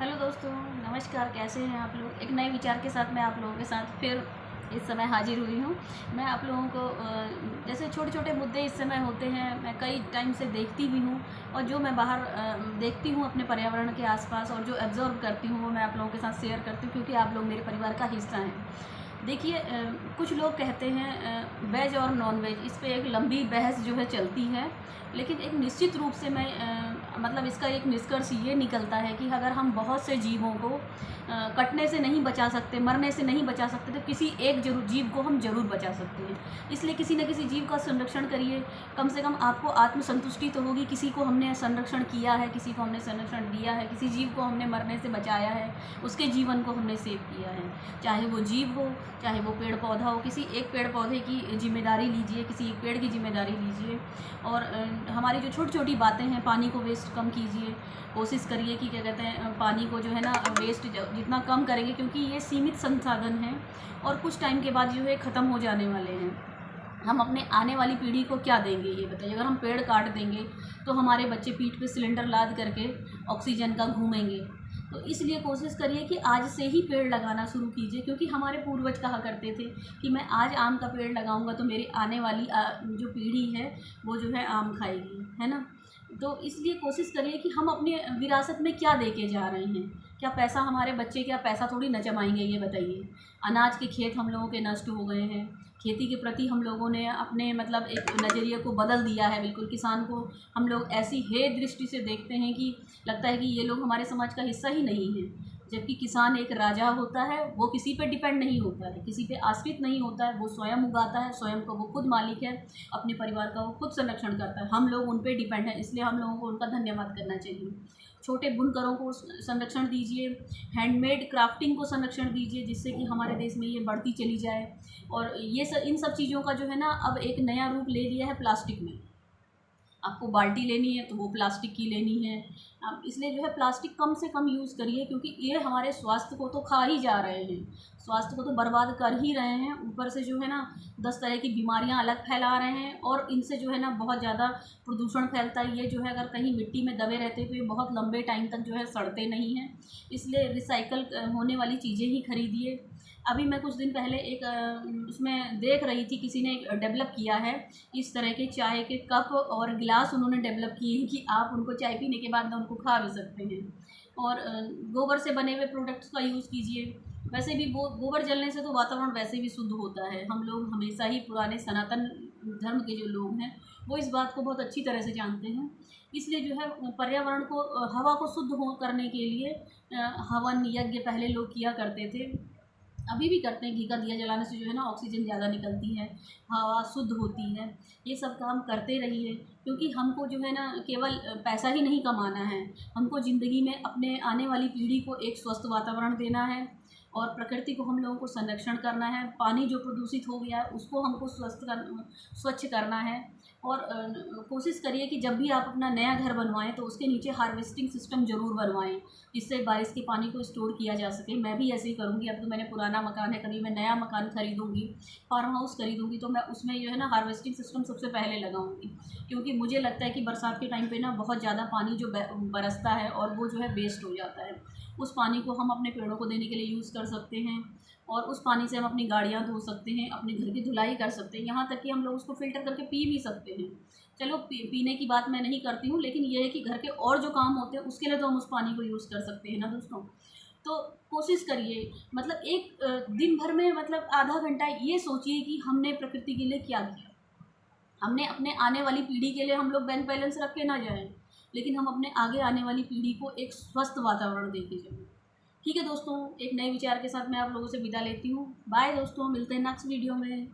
Hello दोस्तों, नमस्कार। कैसे हैं आप लोग। एक नए विचार के साथ मैं आप लोगों के साथ फिर इस समय हाजिर हुई हूँ। मैं आप लोगों को जैसे छोटे छोटे मुद्दे इस समय होते हैं, मैं कई टाइम से देखती भी हूँ और जो मैं बाहर देखती हूँ अपने पर्यावरण के आसपास और जो ऑब्जर्व करती हूँ वो मैं आप लोगों के साथ शेयर करती हूँ, क्योंकि आप लोग मेरे परिवार का हिस्सा हैं। देखिए, कुछ लोग कहते हैं वेज और नॉन वेज, इस पे एक लंबी बहस जो है चलती है, लेकिन एक निश्चित रूप से मैं मतलब इसका एक निष्कर्ष ये निकलता है कि अगर हम बहुत से जीवों को कटने से नहीं बचा सकते, मरने से नहीं बचा सकते, तो किसी एक जरूर जीव को हम ज़रूर बचा सकते हैं। इसलिए किसी न किसी जीव का संरक्षण करिए। कम से कम आपको आत्मसंतुष्टि तो होगी, किसी को हमने संरक्षण किया है, किसी को हमने संरक्षण दिया है, किसी जीव को हमने मरने से बचाया है, उसके जीवन को हमने सेव किया है। चाहे वो जीव हो, चाहे वो पेड़ पौधा हो, किसी एक पेड़ पौधे की जिम्मेदारी लीजिए, किसी एक पेड़ की जिम्मेदारी लीजिए। और हमारी जो छोटी छोटी बातें हैं, पानी को वेस्ट कम कीजिए। कोशिश करिए कि क्या कहते हैं, पानी को जो है ना वेस्ट जितना कम करेंगे, क्योंकि ये सीमित संसाधन हैं और कुछ टाइम के बाद जो है ख़त्म हो जाने वाले हैं। हम अपने आने वाली पीढ़ी को क्या देंगे ये बताइए। अगर हम पेड़ काट देंगे तो हमारे बच्चे पीठ पे सिलेंडर लाद करके ऑक्सीजन का घूमेंगे। तो इसलिए कोशिश करिए कि आज से ही पेड़ लगाना शुरू कीजिए, क्योंकि हमारे पूर्वज कहा करते थे कि मैं आज आम का पेड़ लगाऊंगा तो मेरी आने वाली जो पीढ़ी है वो जो है आम खाएगी, है ना। तो इसलिए कोशिश करिए कि हम अपने विरासत में क्या दे के जा रहे हैं। क्या पैसा हमारे बच्चे, क्या पैसा थोड़ी न जमाएंगे ये बताइए। अनाज के खेत हम लोगों के नष्ट हो गए हैं। खेती के प्रति हम लोगों ने अपने मतलब एक नज़रिए को बदल दिया है बिल्कुल। किसान को हम लोग ऐसी हे दृष्टि से देखते हैं कि लगता है कि ये लोग हमारे समाज का हिस्सा ही नहीं है। जबकि किसान एक राजा होता है, वो किसी पे डिपेंड नहीं होता है, किसी पे आश्रित नहीं होता है, वो स्वयं उगाता है, स्वयं का वो खुद मालिक है, अपने परिवार का वो खुद संरक्षण करता है। हम लोग उन पे डिपेंड हैं, इसलिए हम लोगों को उनका धन्यवाद करना चाहिए। छोटे बुनकरों को संरक्षण दीजिए, हैंडमेड क्राफ्टिंग को संरक्षण दीजिए, जिससे कि हमारे देश में ये बढ़ती चली जाए। और इन सब चीज़ों का जो है ना अब एक नया रूप ले लिया है प्लास्टिक में। आपको बाल्टी लेनी है तो वो प्लास्टिक की लेनी है। आप इसलिए जो है प्लास्टिक कम से कम यूज़ करिए, क्योंकि ये हमारे स्वास्थ्य को तो खा ही जा रहे हैं, स्वास्थ्य को तो बर्बाद कर ही रहे हैं। ऊपर से जो है ना 10 तरह की बीमारियां अलग फैला रहे हैं, और इनसे जो है ना बहुत ज़्यादा प्रदूषण फैलता है। ये जो है अगर कहीं मिट्टी में दबे रहते तो ये बहुत लंबे टाइम तक जो है सड़ते नहीं हैं। इसलिए रिसाइकल होने वाली चीज़ें ही खरीदिए। अभी मैं कुछ दिन पहले एक उसमें देख रही थी, किसी ने डेवलप किया है इस तरह के चाय के कप और गिलास उन्होंने डेवलप किए हैं कि आप उनको चाय पीने के बाद ना उनको खा भी सकते हैं। और गोबर से बने हुए प्रोडक्ट्स का यूज़ कीजिए। वैसे भी गोबर जलने से तो वातावरण वैसे भी शुद्ध होता है। हम लोग हमेशा ही पुराने सनातन धर्म के जो लोग हैं वो इस बात को बहुत अच्छी तरह से जानते हैं। इसलिए जो है पर्यावरण को हवा को शुद्ध हो करने के लिए हवन यज्ञ पहले लोग किया करते थे, अभी भी करते हैं। घी का दिया जलाने से जो है ना ऑक्सीजन ज़्यादा निकलती है, हवा शुद्ध होती है। ये सब काम करते रहिए, क्योंकि हमको जो है ना केवल पैसा ही नहीं कमाना है, हमको ज़िंदगी में अपने आने वाली पीढ़ी को एक स्वस्थ वातावरण देना है और प्रकृति को हम लोगों को संरक्षण करना है। पानी जो प्रदूषित हो गया है उसको हमको स्वच्छ करना है। और कोशिश करिए कि जब भी आप अपना नया घर बनवाएं तो उसके नीचे हार्वेस्टिंग सिस्टम ज़रूर बनवाएं, जिससे बारिश के पानी को स्टोर किया जा सके। मैं भी ऐसे ही करूँगी। अब तो मैंने पुराना मकान है, कभी मैं नया मकान खरीदूँगी, फार्म हाउस खरीदूँगी, तो मैं उसमें जो है ना हार्वेस्टिंग सिस्टम सबसे पहले लगाऊँगी। क्योंकि मुझे लगता है कि बरसात के टाइम पे ना बहुत ज़्यादा पानी जो बरसता है और वो जो है वेस्ट हो जाता है। उस पानी को हम अपने पेड़ों को देने के लिए यूज़ कर सकते हैं, और उस पानी से हम अपनी गाड़ियाँ धो सकते हैं, अपने घर की धुलाई कर सकते हैं, यहाँ तक कि हम लोग उसको फ़िल्टर करके पी भी सकते हैं। चलो पीने की बात मैं नहीं करती हूँ, लेकिन ये है कि घर के और जो काम होते हैं उसके लिए तो हम उस पानी को यूज़ कर सकते हैं ना दोस्तों। तो कोशिश करिए, मतलब एक दिन भर में मतलब आधा घंटा ये सोचिए कि हमने प्रकृति के लिए क्या किया। हमने अपने आने वाली पीढ़ी के लिए हम लोग बैंक बैलेंस रख के ना जाएं, लेकिन हम अपने आगे आने वाली पीढ़ी को एक स्वस्थ वातावरण दे के जाएं। ठीक है दोस्तों, एक नए विचार के साथ मैं आप लोगों से विदा लेती हूँ। बाय दोस्तों, मिलते हैं नेक्स्ट वीडियो में।